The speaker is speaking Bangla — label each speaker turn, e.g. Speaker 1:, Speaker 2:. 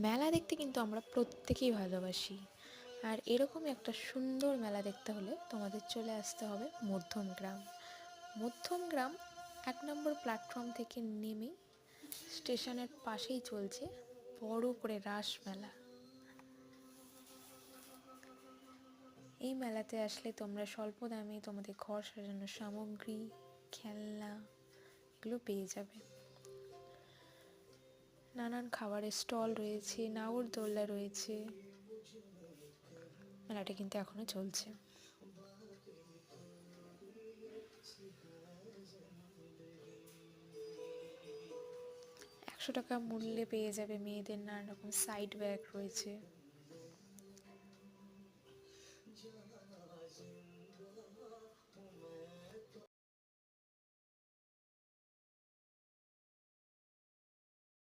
Speaker 1: মেলা দেখতে কিন্তু আমরা প্রত্যেকেই ভালোবাসি। আর এরকমই একটা সুন্দর মেলা দেখতে হলে তোমাদের চলে আসতে হবে মধ্যমগ্রাম। মধ্যমগ্রাম 1 নম্বর প্ল্যাটফর্ম থেকে নেমেই স্টেশনের পাশেই চলছে বড় করে রাস মেলা। এই মেলাতে আসলে তোমরা স্বল্প দামে তোমাদের ঘর সাজানোর সামগ্রী, খেলনা এগুলো পেয়ে যাবে। নানান খাবারের স্টল রয়েছে, নাগরদোলনা রয়েছে। মেলাটা কিন্তু এখনো চলছে। 100 টাকা মূল্যে পেয়ে যাবে মেয়েদের নানান রকম সাইড ব্যাগ রয়েছে।